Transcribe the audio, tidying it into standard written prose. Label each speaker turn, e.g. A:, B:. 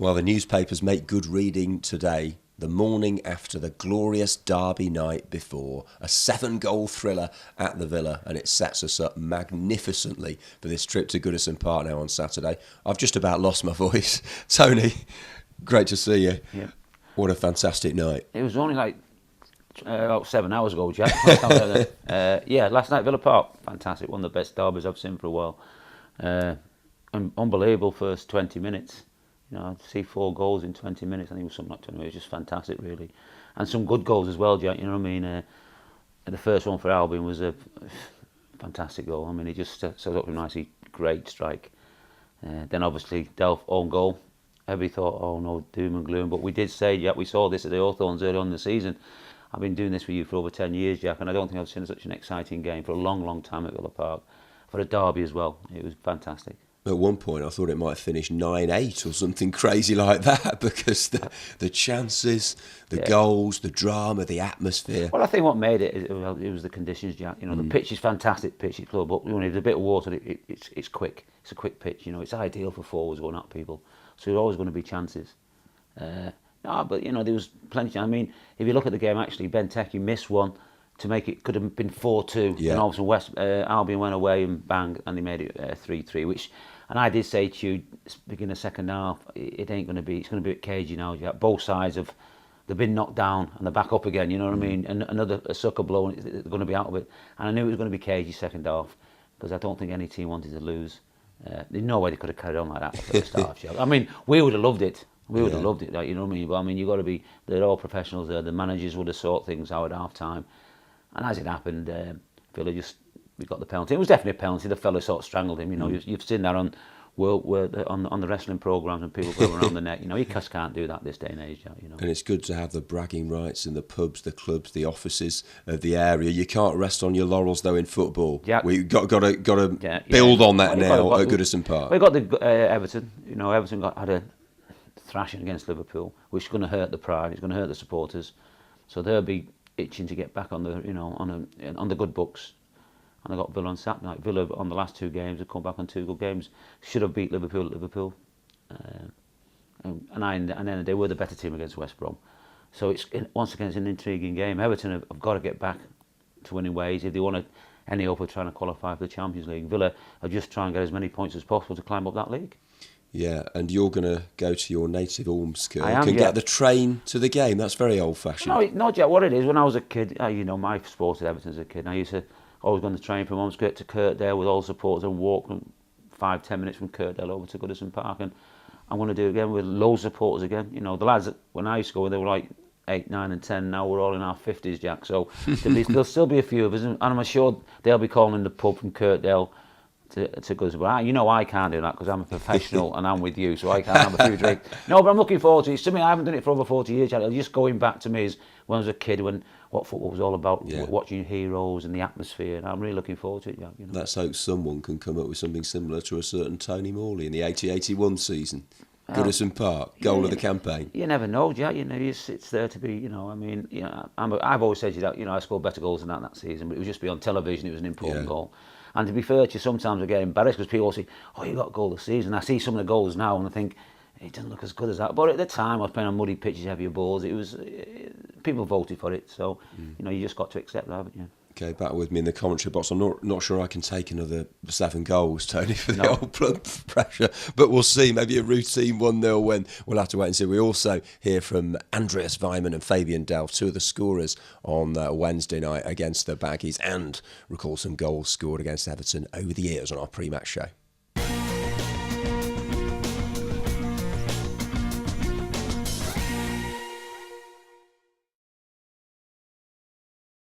A: Well, the newspapers make good reading today. The morning after the glorious derby night before, a 7-goal thriller at the Villa, and it sets us up magnificently for this trip to Goodison Park now on Saturday. I've just about lost my voice. Tony, great to see you.
B: Yeah.
A: What a fantastic night.
B: It was only like about 7 hours ago, Jack. Last night, Villa Park, fantastic. One of the best derbies I've seen for a while. Unbelievable first 20 minutes. To see 4 goals in 20 minutes, I think it was something like 20 minutes, just fantastic, really. And some good goals as well, Jack, you know what I mean? The first one for Albion was a fantastic goal. I mean, he just set up a nicely great strike. Then obviously, Delph, own goal. Everybody thought, oh no, doom and gloom. But we did say, Jack, we saw this at the Hawthorns early on in the season. I've been doing this with you for over 10 years, Jack, and I don't think I've seen such an exciting game for a long, long time at Villa Park. For a derby as well, it was fantastic.
A: At one point, I thought it might finish 9-8 or something crazy like that because the chances, the goals, the drama, the atmosphere.
B: Well, I think what made it was the conditions, Jack. The pitch is fantastic, pitch is close, but when there's a bit of water, it's quick. It's a quick pitch. It's ideal for forwards going at people. So there's always going to be chances. But there was plenty. I mean, if you look at the game, actually, Benteke missed one to make it, could have been 4-2.
A: Yeah.
B: And obviously Albion went away and bang, and they made it 3-3, which. And I did say to you, beginning of the second half, it ain't going to be. It's going to be a bit cagey now. Jack. Both sides they've been knocked down and they're back up again. You know what I mean? And another sucker blow, and they're going to be out of it. And I knew it was going to be cagey second half because I don't think any team wanted to lose. There's no way they could have carried on like that for the first half. Jack. I mean, we would have loved it. We would have loved it. You know what I mean? But I mean, you got to be. They're all professionals there. The managers would have sorted things out at half time. And as it happened, Villa we got the penalty. It was definitely a penalty. The fella sort of strangled him. You've seen that on the wrestling programs and people go around the neck. You just can't do that this day and age.
A: And it's good to have the bragging rights in the pubs, the clubs, the offices of the area. You can't rest on your laurels though in football.
B: Yeah.
A: We've got to build on that now at Goodison Park.
B: We got the Everton. Everton had a thrashing against Liverpool, which is going to hurt the pride. It's going to hurt the supporters. So they'll be itching to get back on the on the good books. And I got Villa on Saturday night. Villa on the last 2 games have come back on 2 good games. Should have beat Liverpool at Liverpool. And then they were the better team against West Brom. So once again, it's an intriguing game. Everton have got to get back to winning ways if they want any hope of trying to qualify for the Champions League. Villa are just trying to get as many points as possible to climb up that league. Yeah,
A: and you're going to go to your native Ormskirk and get the train to the game. That's very old-fashioned.
B: No, Jack, what it is, when I was a kid, my sport at Everton as a kid, and I used to always go on the train from Ormskirk to Kirkdale with all the supporters and walk 5-10 minutes from Kirkdale over to Goodison Park. And I'm going to do it again with loads of supporters again. The lads, when I used to go, they were like 8, 9 and 10. Now we're all in our 50s, Jack. So there'll still be a few of us. And I'm sure they'll be calling the pub from Kirkdale to Goodison. But I can't do that because I'm a professional and I'm with you, so I can't have a few drinks. No, but I'm looking forward to it. It's something I haven't done it for over 40 years, Jack. It's just going back to me as when I was a kid, what football was all about, watching heroes and the atmosphere, and I'm really looking forward to it, Jack.
A: Let's hope someone can come up with something similar to a certain Tony Morley in the 80-81 season. Goodison Park, goal of the campaign.
B: You never know, Jack. It's there to be. I've always said to you that I scored better goals than that season, but it would just be on television. It was an important goal. And to be fair to you, sometimes I get embarrassed because people say, "Oh, you got a goal this season." I see some of the goals now, and I think it doesn't look as good as that. But at the time, I was playing on muddy pitches, heavier balls. It was people voted for it, so you just got to accept that, haven't you?
A: Okay, back with me in the commentary box. I'm not sure I can take another 7 goals, Tony, for the old blood pressure. But we'll see. Maybe a routine 1-0 win. We'll have to wait and see. We also hear from Andreas Weimann and Fabian Delph, 2 of the scorers on Wednesday night against the Baggies, and recall some goals scored against Everton over the years on our pre-match show.